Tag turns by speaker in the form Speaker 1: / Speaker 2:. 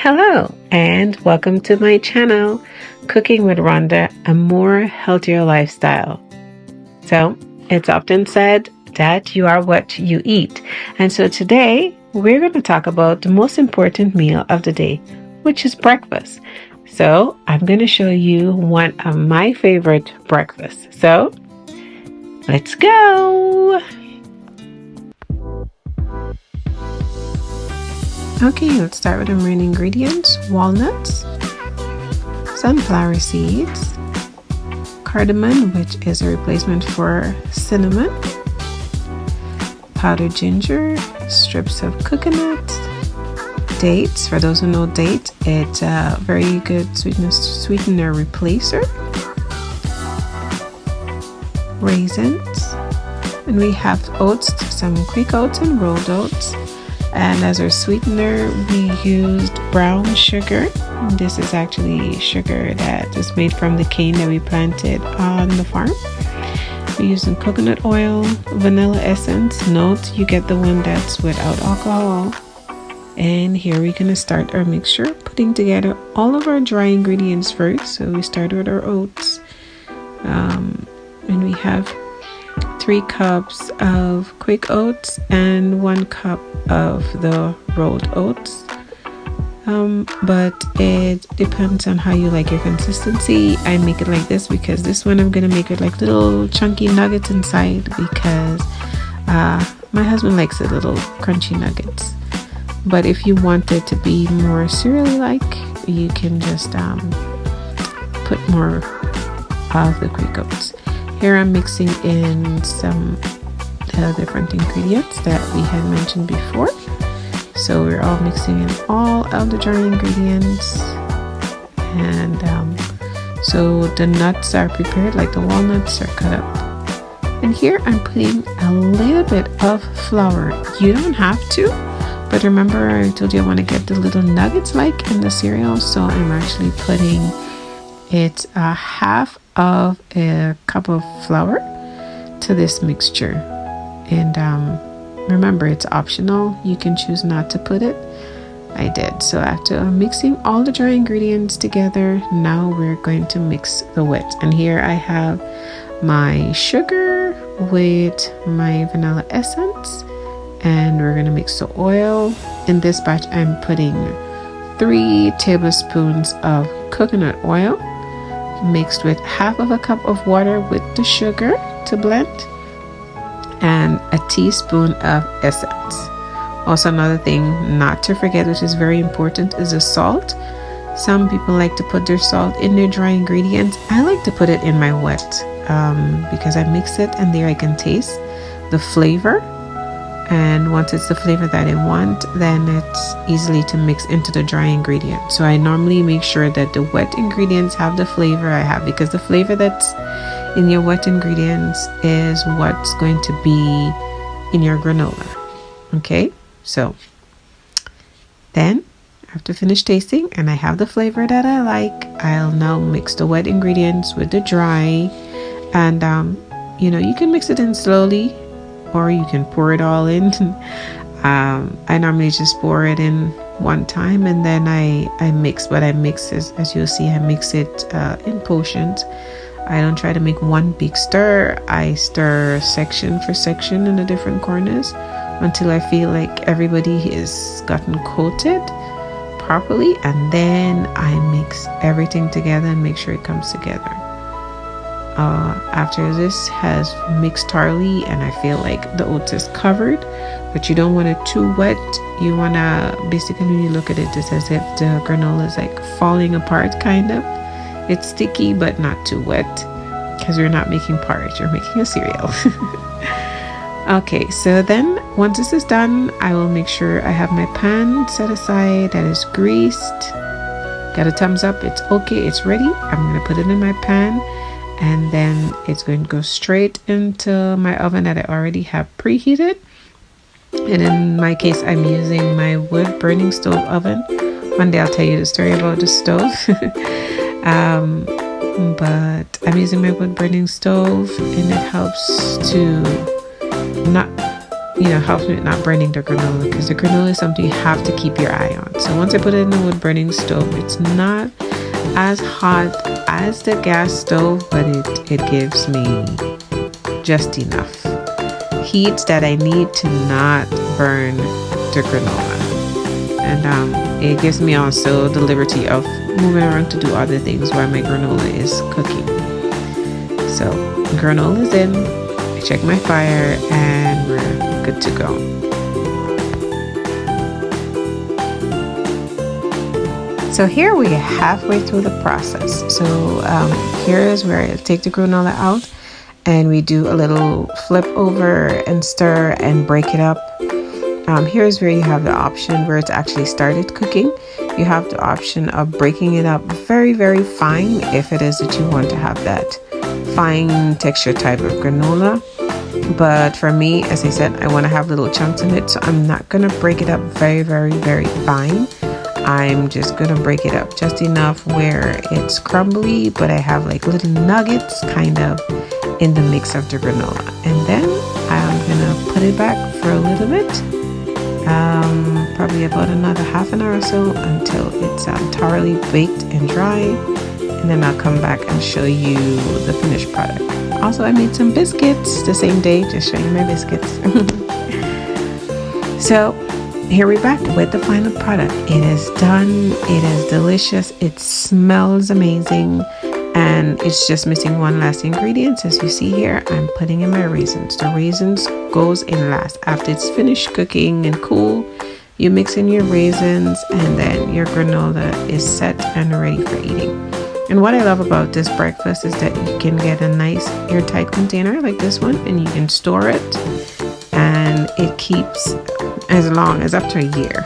Speaker 1: Hello and welcome to my channel, Cooking with Rhonda, a more healthier lifestyle. So it's often said that you are what you eat. And so today we're going to talk about the most important meal of the day, which is breakfast. So I'm going to show you one of my favorite breakfasts. So let's go. Okay, let's start with the main ingredients: walnuts, sunflower seeds, cardamom, which is a replacement for cinnamon, powdered ginger, strips of coconut, dates. For those who know dates, it's a very good sweetener replacer, raisins, and we have oats, some quick oats and rolled oats. And as our sweetener, we used brown sugar. This is actually sugar that is made from the cane that we planted on the farm. We're using coconut oil, vanilla essence. Note you get the one that's without alcohol. And here we're going to start our mixture, putting together all of our dry ingredients first. So we start with our oats. And we have 3 cups of quick oats and 1 cup of the rolled oats, but it depends on how you like your consistency. I make it like this because this one I'm gonna make it like little chunky nuggets inside, because my husband likes the little crunchy nuggets. But if you want it to be more cereal like, you can just put more of the quick oats. Here I'm mixing in some different ingredients that we had mentioned before. So we're all mixing in all of the dry ingredients. And so the nuts are prepared, like the walnuts are cut up. And here I'm putting a little bit of flour. You don't have to, but remember I told you I want to get the little nuggets like in the cereal. So I'm actually putting it half of a cup of flour to this mixture. And remember, it's optional. You can choose not to put it. I did. So after mixing all the dry ingredients together, now we're going to mix the wet. And here I have my sugar with my vanilla essence, and we're going to mix the oil. In this batch, I'm putting 3 tablespoons of coconut oil mixed with half of a cup of water with the sugar to blend, and a teaspoon of essence. Also, another thing not to forget, which is very important, is the salt. Some people like to put their salt in their dry ingredients. I like to put it in my wet because I mix it and there I can taste the flavor. And once it's the flavor that I want, then it's easily to mix into the dry ingredient. So I normally make sure that the wet ingredients have the flavor I have, because the flavor that's in your wet ingredients is what's going to be in your granola. Okay, so then after finish tasting and I have the flavor that I like, I'll now mix the wet ingredients with the dry. And you can mix it in slowly, or you can pour it all in. I normally just pour it in one time, and then I mix. What I mix is, as you'll see, I mix it in portions. I don't try to make one big stir. I stir section for section in the different corners until I feel like everybody is gotten coated properly, and then I mix everything together and make sure it comes together. After this has mixed thoroughly and I feel like the oats is covered, but you don't want it too wet. You want to, basically when you look at it, it's as if the granola is like falling apart kind of. It's sticky but not too wet, because you're not making porridge, you're making a cereal. Okay, so then once this is done, I will make sure I have my pan set aside that is greased. Got a thumbs up, it's okay, it's ready. I'm going to put it in my pan, and then it's going to go straight into my oven that I already have preheated. And in my case, I'm using my wood burning stove oven. One day I'll tell you the story about the stove. But I'm using my wood burning stove, and it helps to not helps with not burning the granola, because the granola is something you have to keep your eye on. So once I put it in the wood burning stove, it's not as hot as the gas stove, but it gives me just enough heat that I need to not burn the granola. And it gives me also the liberty of moving around to do other things while my granola is cooking. So granola is in, I check my fire, and we're good to go. So here we are halfway through the process. So here is where I take the granola out and we do a little flip over and stir and break it up. Here's where you have the option where it's actually started cooking. You have the option of breaking it up very, very fine if it is that you want to have that fine texture type of granola. But for me, as I said, I want to have little chunks in it, so I'm not going to break it up very, very, very fine. I'm just going to break it up just enough where it's crumbly, but I have like little nuggets kind of in the mix of the granola. And then I'm going to put it back for a little bit, probably about another half an hour or so, until it's thoroughly baked and dry. And then I'll come back and show you the finished product. Also, I made some biscuits the same day, just showing you my biscuits. So here we're back with the final product. It is done. It is delicious. It smells amazing. And it's just missing one last ingredient. As you see here, I'm putting in my raisins. The raisins goes in last. After it's finished cooking and cool, you mix in your raisins, and then your granola is set and ready for eating. And what I love about this breakfast is that you can get a nice airtight container like this one, and you can store it, and it keeps as long as up to a year.